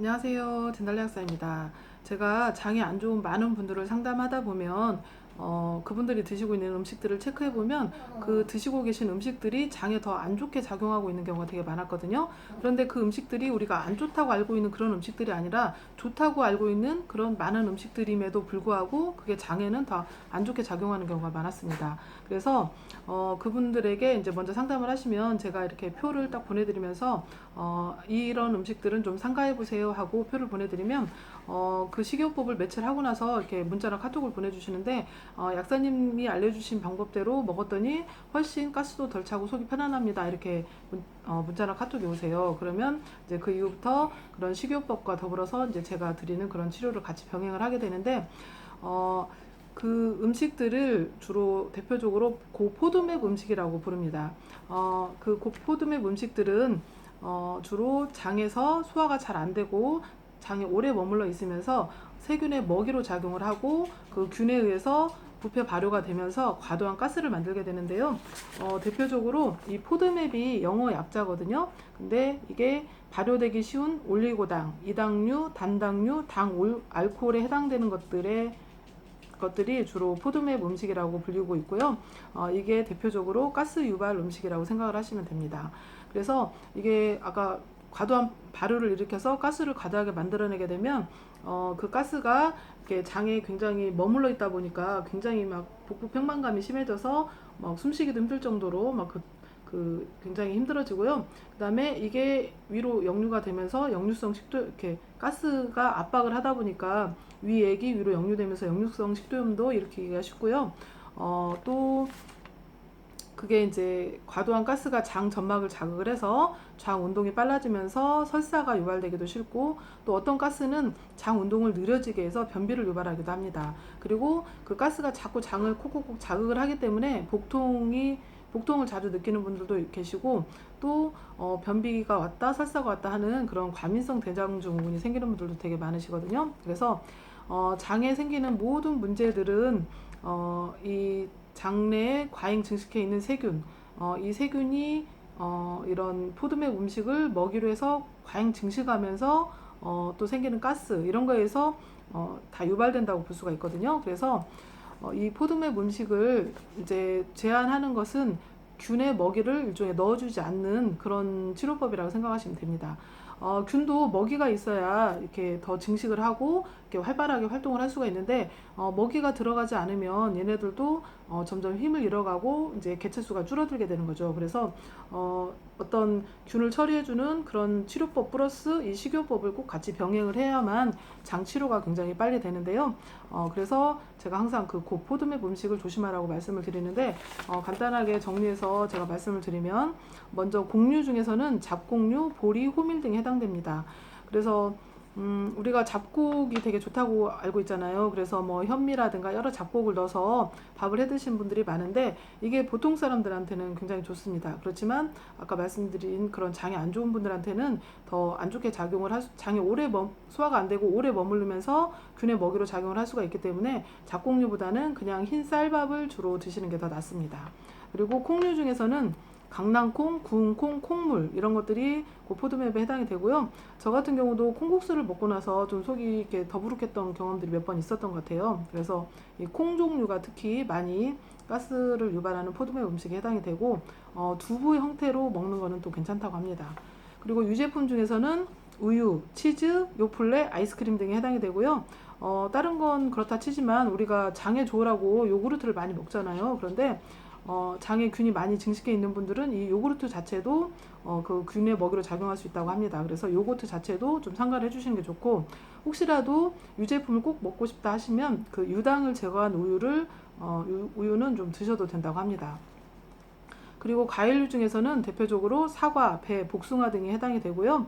안녕하세요. 진달래 약사입니다. 제가 장이 안 좋은 많은 분들을 상담하다 보면 그분들이 드시고 있는 음식들을 체크해 보면 그 드시고 계신 음식들이 장에 더 안 좋게 작용하고 있는 경우가 되게 많았거든요. 그런데 그 음식들이 우리가 안 좋다고 알고 있는 그런 음식들이 아니라 좋다고 알고 있는 그런 많은 음식들임에도 불구하고 그게 장에는 더 안 좋게 작용하는 경우가 많았습니다. 그래서 그분들에게 이제 먼저 상담을 하시면 제가 이렇게 표를 딱 보내드리면서 이런 음식들은 좀 삼가해 보세요 하고 표를 보내드리면 그 식이요법을 며칠 하고 나서 이렇게 문자나 카톡을 보내주시는데 약사님이 알려주신 방법대로 먹었더니 훨씬 가스도 덜 차고 속이 편안합니다. 이렇게 문자나 카톡이 오세요. 그러면 이제 그 이후부터 그런 식이요법과 더불어서 이제 제가 드리는 그런 치료를 같이 병행을 하게 되는데 그 음식들을 주로 대표적으로 고포도맥 음식이라고 부릅니다. 그 고포도맥 음식들은 주로 장에서 소화가 잘 안 되고 장에 오래 머물러 있으면서 세균의 먹이로 작용을 하고 그 균에 의해서 부패 발효가 되면서 과도한 가스를 만들게 되는데요. 대표적으로 이 포드맵이 영어 약자거든요. 근데 이게 발효되기 쉬운 올리고당, 이당류, 단당류, 알코올에 해당되는 것들이 주로 포드맵 음식이라고 불리고 있고요. 이게 대표적으로 가스 유발 음식이라고 생각을 하시면 됩니다. 그래서 이게 아까 과도한 발효를 일으켜서 가스를 과다하게 만들어내게 되면 그 가스가 이렇게 장에 굉장히 머물러 있다 보니까 굉장히 막 복부 평만감이 심해져서 막 숨쉬기도 힘들 정도로 막 굉장히 힘들어지고요. 그다음에 이게 위로 역류가 되면서 역류성 식도 이렇게 가스가 압박을 하다 보니까 위액이 위로 역류되면서 역류성 식도염도 일으키기가 쉽고요. 또 그게 이제 과도한 가스가 장 점막을 자극을 해서 장 운동이 빨라지면서 설사가 유발되기도 쉽고, 또 어떤 가스는 장 운동을 느려지게 해서 변비를 유발하기도 합니다. 그리고 그 가스가 자꾸 장을 콕콕콕 자극을 하기 때문에 복통을 자주 느끼는 분들도 계시고, 또 변비가 왔다 설사가 왔다 하는 그런 과민성 대장 증후군이 생기는 분들도 되게 많으시거든요. 그래서 장에 생기는 모든 문제들은 이 장내에 과잉 증식해 있는 세균, 이 세균이 이런 포도맥 음식을 먹이로 해서 과잉 증식하면서 또 생기는 가스 이런 거에서 다 유발된다고 볼 수가 있거든요. 그래서 이 포도맥 음식을 이제 제한하는 것은 균의 먹이를 일종의 넣어주지 않는 그런 치료법이라고 생각하시면 됩니다. 균도 먹이가 있어야 이렇게 더 증식을 하고 이렇게 활발하게 활동을 할 수가 있는데 먹이가 들어가지 않으면 얘네들도 점점 힘을 잃어가고 이제 개체수가 줄어들게 되는 거죠. 그래서 어떤 균을 처리해주는 그런 치료법 플러스 이 식이요법을 꼭 같이 병행을 해야만 장 치료가 굉장히 빨리 되는데요. 그래서 제가 항상 그 고포도맥 음식을 조심하라고 말씀을 드리는데 간단하게 정리해서 제가 말씀을 드리면, 먼저 곡류 중에서는 잡곡류, 보리, 호밀 등에 해당됩니다. 그래서 우리가 잡곡이 되게 좋다고 알고 있잖아요. 그래서 뭐 현미라든가 여러 잡곡을 넣어서 밥을 해 드신 분들이 많은데 이게 보통 사람들한테는 굉장히 좋습니다. 그렇지만 아까 말씀드린 그런 장이 안 좋은 분들한테는 더 안 좋게 작용을 장에 소화가 안 되고 오래 머무르면서 균의 먹이로 작용을 할 수가 있기 때문에 잡곡류보다는 그냥 흰 쌀밥을 주로 드시는 게 더 낫습니다. 그리고 콩류 중에서는 강낭콩, 구운 콩, 콩물 이런 것들이 고포도맵에 해당이 되고요. 저 같은 경우도 콩국수를 먹고 나서 좀 속이 이렇게 더부룩했던 경험들이 몇 번 있었던 것 같아요. 그래서 이 콩 종류가 특히 많이 가스를 유발하는 포도맵 음식에 해당이 되고, 두부 형태로 먹는 거는 또 괜찮다고 합니다. 그리고 유제품 중에서는 우유, 치즈, 요플레, 아이스크림 등이 해당이 되고요. 다른 건 그렇다 치지만 우리가 장에 좋으라고 요구르트를 많이 먹잖아요. 그런데 장에 균이 많이 증식해 있는 분들은 이 요구르트 자체도 그 균의 먹이로 작용할 수 있다고 합니다. 그래서 요거트 자체도 좀 상가를 해주시는 게 좋고, 혹시라도 유제품을 꼭 먹고 싶다 하시면 그 유당을 제거한 우유는 좀 드셔도 된다고 합니다. 그리고 과일류 중에서는 대표적으로 사과, 배, 복숭아 등이 해당이 되고요.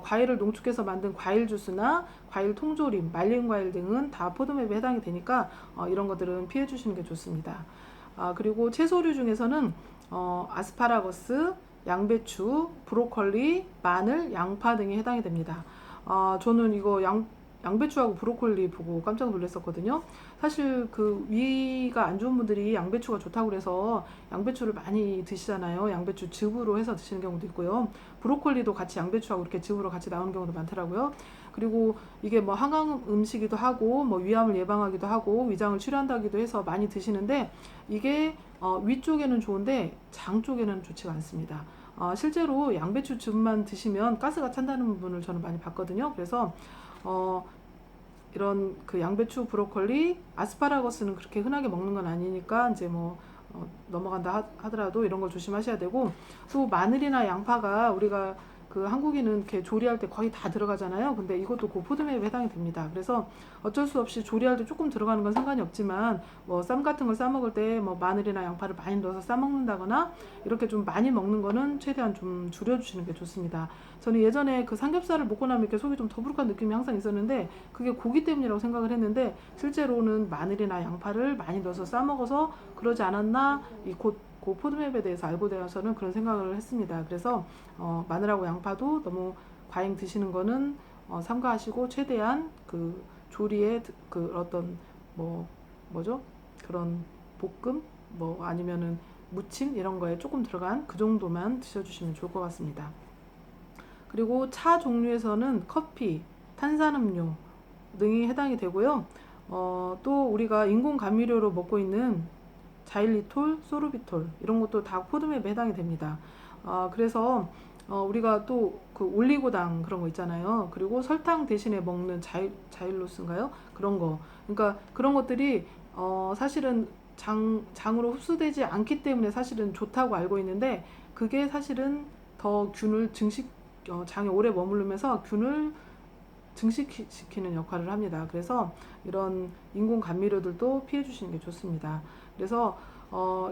과일을 농축해서 만든 과일 주스나 과일 통조림, 말린 과일 등은 다 포도맵에 해당이 되니까 이런 것들은 피해 주시는 게 좋습니다. 그리고 채소류 중에서는 아스파라거스, 양배추, 브로콜리, 마늘, 양파 등이 해당이 됩니다. 저는 이거 양배추하고 브로콜리 보고 깜짝 놀랐었거든요. 사실 그 위가 안 좋은 분들이 양배추가 좋다고 그래서 양배추를 많이 드시잖아요. 양배추 즙으로 해서 드시는 경우도 있고요. 브로콜리도 같이 양배추하고 이렇게 즙으로 같이 나오는 경우도 많더라고요. 그리고 이게 뭐 항암 음식이기도 하고 뭐 위암을 예방하기도 하고 위장을 치료한다기도 해서 많이 드시는데 이게 위쪽에는 좋은데 장 쪽에는 좋지가 않습니다. 실제로 양배추 즙만 드시면 가스가 찬다는 분을 저는 많이 봤거든요. 그래서 어, 이런 그 양배추, 브로콜리, 아스파라거스는 그렇게 흔하게 먹는 건 아니니까 이제 뭐 넘어간다 하더라도 이런 걸 조심하셔야 되고, 또 마늘이나 양파가 우리가 그 한국인은 이렇게 조리할 때 거의 다 들어가잖아요. 근데 이것도 고포도매에 해당이 됩니다. 그래서 어쩔 수 없이 조리할 때 조금 들어가는 건 상관이 없지만 뭐 쌈 같은 걸 싸 먹을 때 뭐 마늘이나 양파를 많이 넣어서 싸 먹는다거나 이렇게 좀 많이 먹는 거는 최대한 좀 줄여주시는 게 좋습니다. 저는 예전에 그 삼겹살을 먹고 나면 이렇게 속이 좀 더부룩한 느낌이 항상 있었는데 그게 고기 때문이라고 생각을 했는데 실제로는 마늘이나 양파를 많이 넣어서 싸 먹어서 그러지 않았나, 이 고포도맵에 대해서 알고 되어서는 그런 생각을 했습니다. 그래서 마늘하고 양파도 너무 과잉 드시는 거는 삼가하시고 최대한 그 조리에 그 어떤 뭐죠? 그런 볶음 뭐 아니면은 무침 이런 거에 조금 들어간 그 정도만 드셔주시면 좋을 것 같습니다. 그리고 차 종류에서는 커피, 탄산음료 등이 해당이 되고요. 또 우리가 인공 감미료로 먹고 있는 자일리톨, 소르비톨 이런 것도 다 포도맵에 해당이 됩니다. 그래서 우리가 또 그 올리고당 그런 거 있잖아요. 그리고 설탕 대신에 먹는 자일로스인가요? 그런 거. 그러니까 그런 것들이 사실은 장으로 흡수되지 않기 때문에 사실은 좋다고 알고 있는데 그게 사실은 더 균을 장에 오래 머무르면서 균을 증식시키는 역할을 합니다. 그래서 이런 인공 감미료들도 피해 주시는 게 좋습니다. 그래서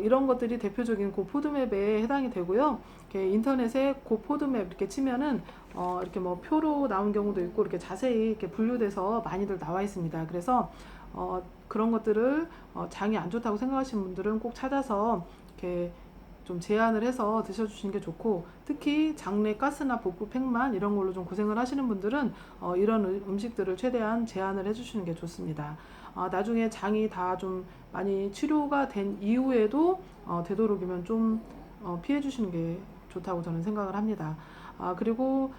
이런 것들이 대표적인 고포드맵에 해당이 되고요. 이렇게 인터넷에 고포드맵 이렇게 치면은 이렇게 뭐 표로 나온 경우도 있고 이렇게 자세히 이렇게 분류돼서 많이들 나와 있습니다. 그래서 그런 것들을 장이 안 좋다고 생각하시는 분들은 꼭 찾아서 이렇게 좀 제한을 해서 드셔주시는 게 좋고, 특히 장내 가스나 복부 팽만 이런 걸로 좀 고생을 하시는 분들은 이런 음식들을 최대한 제한을 해주시는 게 좋습니다. 나중에 장이 다 좀 많이 치료가 된 이후에도 되도록이면 좀 피해 주시는 게 좋다고 저는 생각을 합니다. 그리고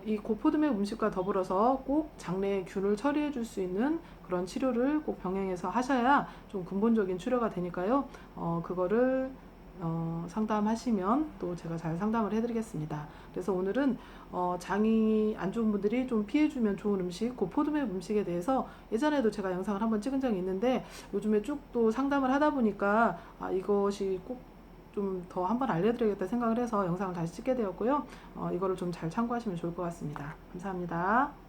이 고포도맥 음식과 더불어서 꼭 장내 균을 처리해 줄 수 있는 그런 치료를 꼭 병행해서 하셔야 좀 근본적인 치료가 되니까요. 그거를 상담하시면 또 제가 잘 상담을 해드리겠습니다. 그래서 오늘은 장이 안 좋은 분들이 좀 피해주면 좋은 음식, 고포도맥 음식에 대해서 예전에도 제가 영상을 한번 찍은 적이 있는데 요즘에 쭉 또 상담을 하다 보니까 이것이 꼭 좀 더 한번 알려드려야겠다 생각을 해서 영상을 다시 찍게 되었고요. 이거를 좀 잘 참고하시면 좋을 것 같습니다. 감사합니다.